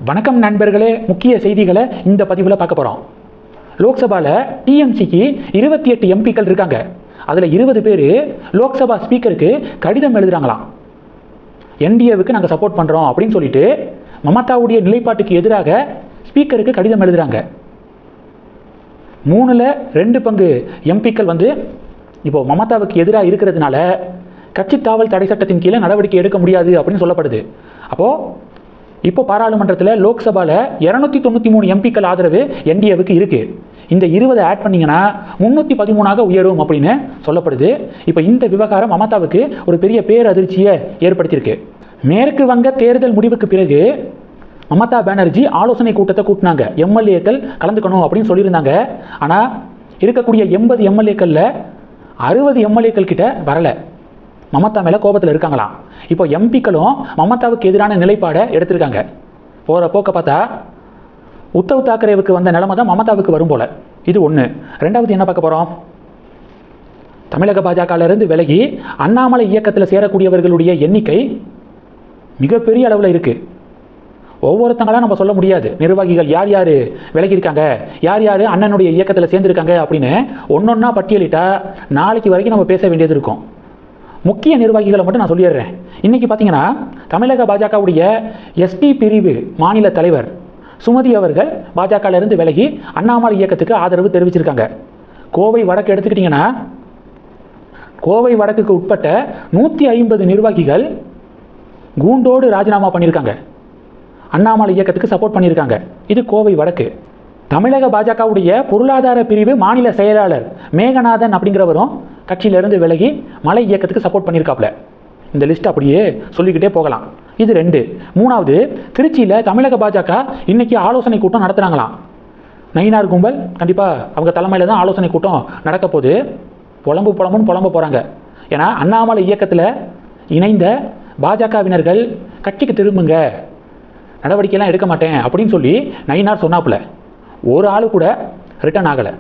வணக்கம் நண்பர்களே, முக்கிய செய்திகளை இந்த பதிவில் பார்க்க போகிறோம். லோக்சபாவில் டிஎம்சிக்கு 28 எம்பிக்கள் இருக்காங்க. அதில் 20 பேர் லோக்சபா ஸ்பீக்கருக்கு கடிதம் எழுதுகிறாங்களாம். என்டிஏவுக்கு நாங்கள் சப்போர்ட் பண்ணுறோம் அப்படின்னு சொல்லிட்டு மமதாவுடைய நிலைப்பாட்டுக்கு எதிராக ஸ்பீக்கருக்கு கடிதம் எழுதுகிறாங்க. 3/2 பங்கு எம்பிக்கள் இப்போது மமதாவுக்கு எதிராக இருக்கிறதுனால கட்சி தாவல் தடை சட்டத்தின் கீழே நடவடிக்கை எடுக்க முடியாது அப்படின்னு சொல்லப்படுது. இப்போ பாராளுமன்றத்தில் லோக்சபாவில் 293 எம்பிக்கள் ஆதரவு என்டிஏவுக்கு இருக்குது. இந்த 20 ஆட் பண்ணிங்கன்னா 313ஆக உயரும் அப்படின்னு சொல்லப்படுது. இப்போ இந்த விவகாரம் மமதாவுக்கு ஒரு பெரிய பேரதிர்ச்சியை ஏற்படுத்தியிருக்கு. மேற்கு வங்க தேர்தல் முடிவுக்கு பிறகு மமதா பானர்ஜி ஆலோசனை கூட்டத்தை கூட்டினாங்க. எம்எல்ஏக்கள் கலந்துக்கணும் அப்படின்னு சொல்லியிருந்தாங்க. ஆனால் இருக்கக்கூடிய 80 எம்எல்ஏக்களில் 60 எம்எல்ஏக்கள் கிட்ட வரலை. மமதா மேலே கோபத்தில் இருக்காங்களாம். இப்போ எம்பிக்களும் மமதாவுக்கு எதிரான நிலைப்பாடை எடுத்திருக்காங்க. போகிற போக்க பார்த்தா உத்தவ் தாக்கரேவுக்கு வந்த நிலைமை தான் மமதாவுக்கு வரும் போல. இது ஒன்று. ரெண்டாவது என்ன பார்க்க போகிறோம்? தமிழக பாஜகவிலிருந்து விலகி அண்ணாமலை இயக்கத்தில் சேரக்கூடியவர்களுடைய எண்ணிக்கை மிகப்பெரிய அளவில் இருக்குது. ஒவ்வொருத்தங்களாம் நம்ம சொல்ல முடியாது. நிர்வாகிகள் யார் யார் விலகியிருக்காங்க, யார் யார் அண்ணனுடைய இயக்கத்தில் சேர்ந்துருக்காங்க அப்படின்னு ஒன்றொன்னா பட்டியலிட்டா நாளைக்கு வரைக்கும் நம்ம பேச வேண்டியது இருக்கும். முக்கிய நிர்வாகிகளை மட்டும் நான் சொல்லிடுறேன். இன்றைக்கி பார்த்தீங்கன்னா தமிழக பாஜகவுடைய எஸ்டி பிரிவு மாநில தலைவர் சுமதி அவர்கள் பாஜகவிலிருந்து விலகி அண்ணாமலை இயக்கத்துக்கு ஆதரவு தெரிவிச்சிருக்காங்க. கோவை வடக்கு எடுத்துக்கிட்டிங்கன்னா கோவை வடக்குக்கு உட்பட்ட 150 நிர்வாகிகள் கூண்டோடு ராஜினாமா பண்ணியிருக்காங்க. அண்ணாமலை இயக்கத்துக்கு சப்போர்ட் பண்ணியிருக்காங்க. இது கோவை வடக்கு. தமிழக பாஜகவுடைய பொருளாதார பிரிவு மாநில செயலாளர் மேகநாதன் அப்படிங்கிறவரும் கட்சியிலிருந்து விலகி மலை இயக்கத்துக்கு சப்போர்ட் பண்ணியிருக்காப்புல. இந்த லிஸ்ட் அப்படியே சொல்லிக்கிட்டே போகலாம். இது 2. மூணாவது, திருச்சியில் தமிழக பாஜக இன்னைக்கு ஆலோசனை கூட்டம் நடத்துகிறாங்களாம். நயினார் கும்பல் கண்டிப்பாக அவங்க தலைமையில் தான் ஆலோசனை கூட்டம் நடக்க போது. புலம்புன்னு போகிறாங்க. ஏன்னா அண்ணாமலை இயக்கத்தில் இணைந்த பாஜகவினர்கள் கட்சிக்கு திரும்புங்க, நடவடிக்கையெல்லாம் எடுக்க மாட்டேன் அப்படின்னு சொல்லி நயினார் சொன்னாப்புல. ஒரு ஆள் கூட ரிட்டர்ன் ஆகலை.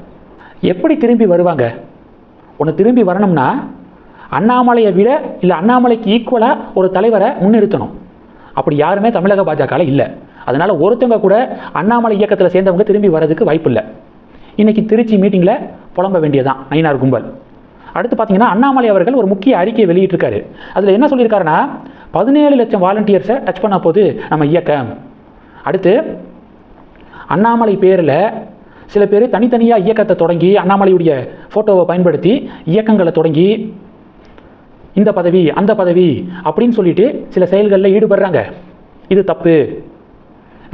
எப்படி திரும்பி வருவாங்க? ஒன்று திரும்பி வரணும்னா அண்ணாமலையை விட இல்லை அண்ணாமலைக்கு ஈக்குவலாக ஒரு தலைவரை முன்னிறுத்தணும். அப்படி யாருமே தமிழக பாஜகவில் இல்லை. அதனால் ஒருத்தவங்க கூட அண்ணாமலை இயக்கத்தில் சேர்ந்தவங்க திரும்பி வர்றதுக்கு வாய்ப்பு இல்லை. இன்றைக்கி திருச்சி மீட்டிங்கில் புலம்ப வேண்டியதான் நயினார் கும்பல். அடுத்து பார்த்தீங்கன்னா அண்ணாமலை அவர்கள் ஒரு முக்கிய அறிக்கையை வெளியிட்டிருக்காரு. அதில் என்ன சொல்லியிருக்காருன்னா 17 லட்சம் வாலண்டியர்ஸை டச் பண்ண போது நம்ம இயக்கம். அடுத்து அண்ணாமலை பேரில் சில பேர் தனித்தனியாக இயக்கத்தை தொடங்கி அண்ணாமலையுடைய ஃபோட்டோவை பயன்படுத்தி இயக்கங்களை தொடங்கி இந்த பதவி அந்த பதவி அப்படின்னு சொல்லிட்டு சில செயல்களில் ஈடுபடுறாங்க. இது தப்பு.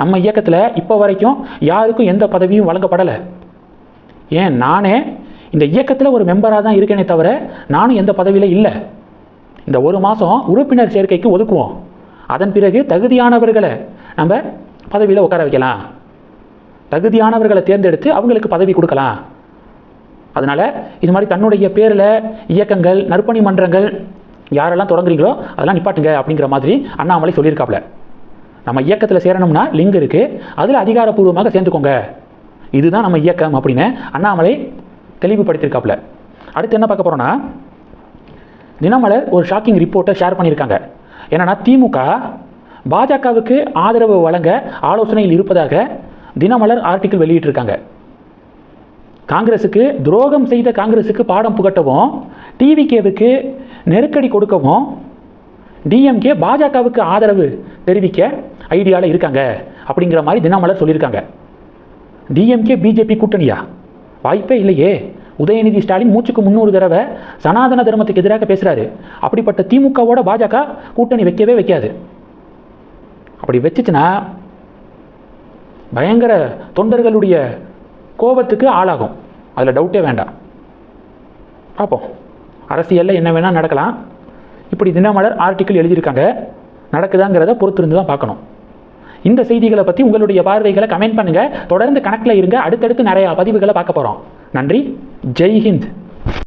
நம்ம இயக்கத்தில் இப்போ வரைக்கும் யாருக்கும் எந்த பதவியும் வழங்கப்படலை. ஏன், நானே இந்த இயக்கத்தில் ஒரு மெம்பராக தான் இருக்கேனே தவிர நானும் எந்த பதவியில் இல்லை. இந்த ஒரு மாதம் உறுப்பினர் சேர்க்கைக்கு ஒதுக்குவோம். அதன் பிறகு தகுதியானவர்களை நம்ம பதவியில் உட்கார வைக்கலாம். தகுதியானவர்களை தேர்ந்தெடுத்து அவங்களுக்கு பதவி கொடுக்கலாம். அதனால் இது மாதிரி தன்னுடைய பேரில் இயக்கங்கள், நற்பணி மன்றங்கள் யாரெல்லாம் தொடங்குறீங்களோ அதெல்லாம் நிப்பாட்டுங்க அப்படிங்கிற மாதிரி அண்ணாமலை சொல்லியிருக்காப்புல. நம்ம இயக்கத்தில் சேரணும்னா லிங்க் இருக்குது, அதில் அதிகாரப்பூர்வமாக சேர்ந்துக்கோங்க, இதுதான் நம்ம இயக்கம் அப்படின்னு அண்ணாமலை தெளிவுபடுத்தியிருக்காப்புல. அடுத்து என்ன பார்க்க போகிறோன்னா, தினமலர் ஒரு ஷாக்கிங் ரிப்போர்ட்டை ஷேர் பண்ணியிருக்காங்க. என்னென்னா, திமுக பாஜகவுக்கு ஆதரவு வழங்க ஆலோசனையில் இருப்பதாக தினமலர் ஆர்டிக்கிள் வெளியிட்டிருக்காங்க. காங்கிரஸுக்கு துரோகம் செய்த காங்கிரஸுக்கு பாடம் புகட்டவும், டிவிகேவுக்கு நெருக்கடி கொடுக்கவும் டிஎம்கே பாஜகவுக்கு ஆதரவு தெரிவிக்க ஐடியாவில் இருக்காங்க அப்படிங்கிற மாதிரி தினமலர் சொல்லியிருக்காங்க. டிஎம்கே பிஜேபி கூட்டணியா? வாய்ப்பே இல்லையே. உதயநிதி ஸ்டாலின் மூச்சுக்கு 300 தடவை சனாதன தர்மத்துக்கு எதிராக பேசுகிறாரு. அப்படிப்பட்ட திமுகவோட பாஜக கூட்டணி வைக்கவே வைக்காது. அப்படி வச்சுச்சுன்னா பயங்கர தொண்டர்களுடைய கோபத்துக்கு ஆளாகும். அதில் டவுட்டே வேண்டாம். பார்ப்போம், அரசியலில் என்ன வேணால் நடக்கலாம். இப்படி தினமலர் ஆர்டிக்கிள் எழுதியிருக்காங்க. நடக்குதாங்கிறத பொறுத்திருந்து தான் பார்க்கணும். இந்த செய்திகளை பற்றி உங்களுடைய பார்வைகளை கமெண்ட் பண்ணுங்கள். தொடர்ந்து கணக்கில் இருங்க. அடுத்தடுத்து நிறையா பதிவுகளை பார்க்க போகிறோம். நன்றி. ஜெய் ஹிந்த்.